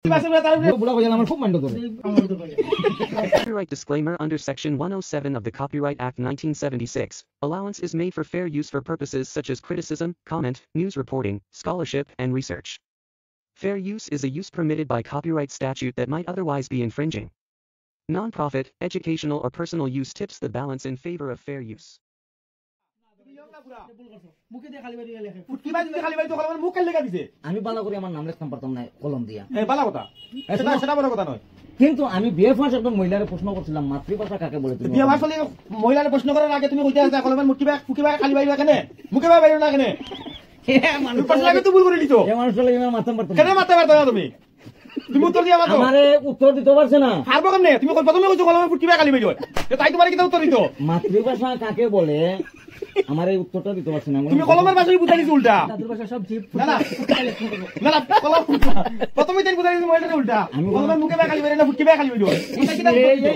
Copyright disclaimer. Under Section 107 of the Copyright Act 1976, allowance is made for fair use for purposes such as criticism, comment, news reporting, scholarship, and research. Fair use is a use permitted by copyright statute that might otherwise be infringing. Non-profit, educational, or personal use tips the balance in favor of fair use. আমি বালা করে আমার নাম লিখতাম পারতাম না কলম দিয়া বালা কথা সেটা বড় কথা নয় কিন্তু আমি বিয়ে ফাঁস একজন মহিলার প্রশ্ন করছিলাম মাতৃভাষা কাকে বলে তুমি বিয়ে ফাঁস মহিলার প্রশ্ন করার আগে তুমি কইতে আসা কলমের মুখি ভাই খালি বাইরে কেন মুখে ভাই বাইরে না কেন মানুষ প্রশ্ন আগে তো ভুল করে দিছো এ মানুষ লাগে আমার মাথা পারতাম কেন মাথা পারতাম না তুমি তুমি উত্তর দিয়া মাতো আমারে উত্তর দিতে পারছ না পারবো কেমনে তুমি প্রথমে কইছো কলমের মুখি ভাই খালি বাইরে তাই তোমার কি উত্তর দিতো মাতৃভাষা কাকে বলে আমার এই উত্তরটা দিতে পারছ না তুমি কলমের ভাষায় বুঝাই দিছো উল্টা দাদুর ভাষা সব জিপ না না না কলম প্রথমে তাই বুঝাই দিছো মহিলাটা উল্টা কলমের মুখে ভাই খালি বাইরে না মুখি ভাই খালি বাইরে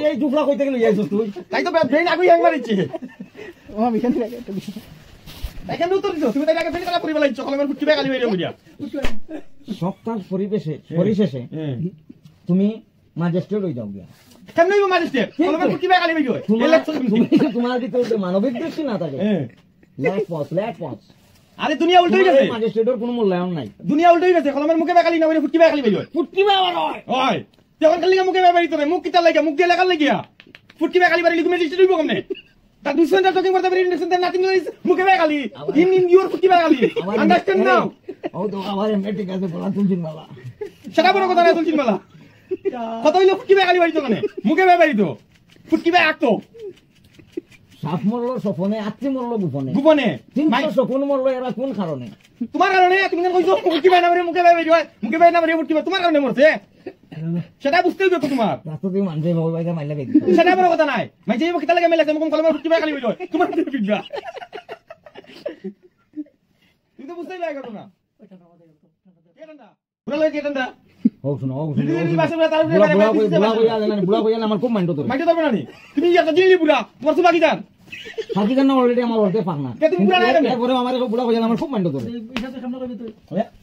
এই জুফলা কইতে গেল যাইছস তুই তাই তো ব্রেন আগুই হ্যাং মারিছে ও আমি কেন লাগে দেখেন উত্তর দিছো তুমি তাই আগে ফেলে কলা পরিবার লাগছো কলমের মুখি ভাই খালি বাইরে বুঝিয়া সপ্তাহ পরিশেষে তুমি ম্যাজিস্ট্রেট হই যাও গিয়া কেমনে হইব ম্যাজিস্ট্রেট কলমের মুখি ভাই খালি বাইরে তোমার ভিতরে মানবিক দৃষ্টি না থাকে লেট পজ আরে দুনিয়া উল্টো হয়ে গেছে ম্যাজিস্ট্রেটের কোনো মূল্যায়ন নাই দুনিয়া উল্টো হয়ে গেছে কলমের মুখে ভাই খালি না ফুটকি ভাই খালি বাইরে ফুটকি ভাই আবার হয় যখন খালি মুখে ভাই বাইরে তো মুখ কিতা লাগা মুখ দিয়ে লাগাল লাগিয়া ফুটকি ভাই খালি বাইরে তুমি ম্যাজিস্ট্রেট হইব কেমনে তা দুসেন্টার টকিং করতে পারি ইন্ডেক্সেন্টার নাথিং ইজ মুখে ভাই খালি ইন ইওর ফুটকি ভাই খালি আন্ডারস্ট্যান্ড নাও ও তো আমার মেট্রিক আছে বলা তুলছিন মালা সেটা বড় কথা না তুলছিন মালা কত হইলো ফুটকি ভাই খালি বাইরে তো কেন মুখে ভাই বাইরে তো ফুটকি ভাই আঁকতো সাপ মরলো স্বপনে আত্মি মরলো গোপনে তিনটা স্বপন মরলো এরা কোন কারণে তোমার কারণে তুমি কেন কইছো ফুটকি ভাই না রে মুখে ভাই বাইরে মুখে ভাই না রে ফুটকি ভাই তোমার কারণে মরছে সেটা বুঝতেই হবে তোমার রাস্তা তুমি মানবে বাবা ভাইকে মাইলা গেছি সেটা বড় কথা নাই মাই যেই কিতা লাগে মেলাছে মুখ কলমের ফুটকি ভাই খালি বাইরে তোমার কি ফিডবা তুমি তো বুঝতেই লাগে না কেডা পুরো লাগে কেডা ও শুনো বুড়া কইয়া আমার খুব মাইন্ড তো মাইন্ড ধরবে না নি তুমি একটা জিলি বুড়া তোমার সুবাকি যান সাকি জান না অলরেডি আমার ওরতে পাক না তুমি বুড়া না এরপরে আমারে বুড়া কইয়া আমার খুব মাইন্ড ধরে এইটা সামনে কইবি তুই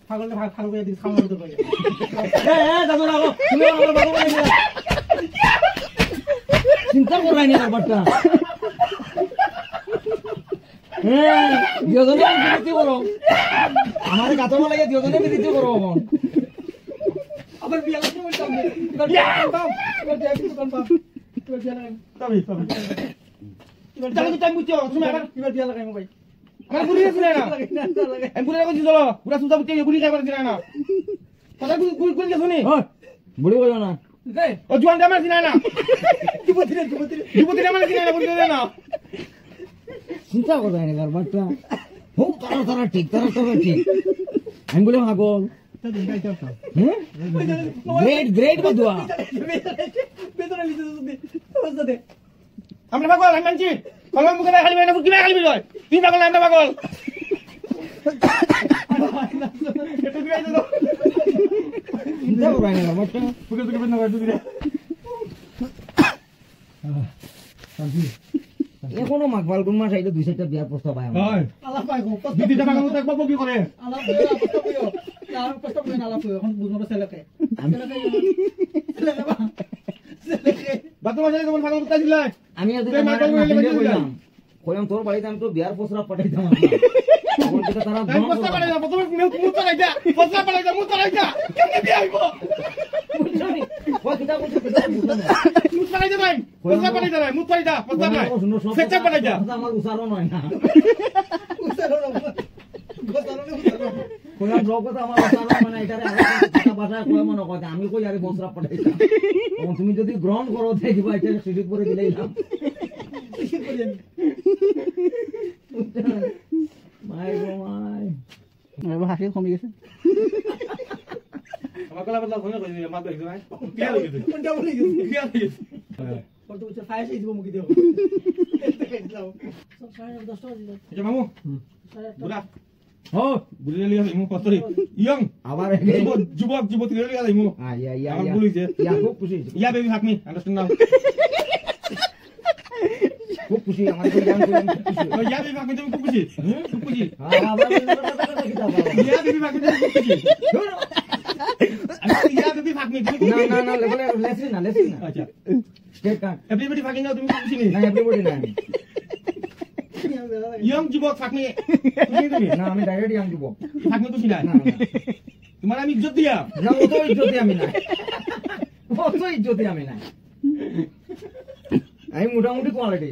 পাগলটা ভাগ কইয়া দিস খাওয়া তো কইয়া দাদু লাগো তুমি আমার বাবু কইয়া চিন্তা করাই না বাটটা দিওজনে বিরতি করো আমারে গাতো লাগে দিওজনে বিরতি করো এখন আবার বিয়া লাগবে বলতাম এবার বিয়া কিন্তু কনফার্ম এবার বিয়া লাগাই তবে এবার জানো টাইম বুঝছো তুমি এবার বিয়া লাগাই ভাই আমার গুলি আছে না আমি গুলি লাগাই দিলো পুরা সুতা বুঝতে গুলি খাই করে দিনা না কথা গুলি কে শুনি গুলি কইও না ও জোয়ান দে আমার দিনা না যুবতী আমার দিনা না বলতে দে না চিন্তা করো না এবার বাটটা ও তারা ঠিক আমি বলে পাগল গ্রেট বদুয়া আমরা পাগল আমি মানছি কলম মুখে খালি বাইরে ফুটকি ভাই খালি বাইরে তুই পাগল না আমরা পাগল এখনো মাঘবাল কোন মাস আইলে 2-4টা বিয়ার প্রস্তাব আয় হয় আলাপ পাই গো দিদিটা পাগল তো একবার কি করে আলাপ প্রস্তাব কইও আর প্রস্তাব কই না আলাপ কইও এখন বুঝনো ছেলেকে বাতো মাঝে তোমার পাগল কোথায় দিলাই আমি আজ কইলাম তোর বাড়িতে আমি তো বিয়ার প্রস্তাব পাঠাইতাম না তখন যেটা তারা প্রস্তাব পাঠাইলা প্রথমে মুখ পাঠাইতা প্রস্তাব পাঠাইতা মুখ পাঠাইতা কেমনে বিয়া হইব বুঝছনি ও কিটা বলছ মুখ পাঠাইতা ভাই প্রস্তাব পাঠাইতা ভাই মুখ পাঠাইতা প্রস্তাব নাই সেটা পাঠাইতা আমার উসারো নয় না উসারো কইলাম জগত আমার উসারো মানে এটারে আলাদা ভাষা কই মনে কয় আমি কই আরে প্রস্তাব পাঠাইতা তুমি যদি গ্রহণ করো দেখিবা এটা সিটি করে দিলাম মাই গো মাই আমার হাসি কমে গেছে আমার গলা বদলা হয়ে গেছে মাপ দেখছো ভাই বিয়া হয়ে গেছে কোনটা বলে গেছে বিয়া হয়ে গেছে কত বছর ফায়ার সেই দিব মুখি দেও সব 10টা বাজে আচ্ছা মামু বুড়া ও বুড়ি লিয়া ইমু পতরি ইয়ং আবার যুবতী লিয়া ইমু ইয়া আমার বুলিছে ইয়া খুব খুশি ইয়া বেবি হাক মি আন্ডারস্ট্যান্ড নাও খুব খুশি আমার তো জান খুশি ও ইয়া বেবি হাক মি তুমি খুব খুশি খুব খুশি আবার ইয়া বেবি হাক মি তুমি খুব খুশি ইয়া তুমি ফাঁক মি না না লেভেলে লেসি না আচ্ছা স্টেট কাট এভরিবডি ফাকিং নাও তুমি খুশি না এভরিবডি না ইয়ং যুবক ফাঁক মি তুমি না আমি ডাইরেক্ট ইয়ং যুবক ফাঁক মি খুশি না তোমার আমি ইজ্জত দিয়া না অত ইজ্জত আমি না অত ইজ্জত আমি না আমি মোটামুটি কোয়ালিটি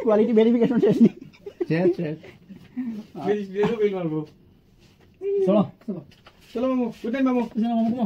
क्वालिटी वेरिफिकेशन শেষ চলো চলো চলো মামু গুড নাইট মামু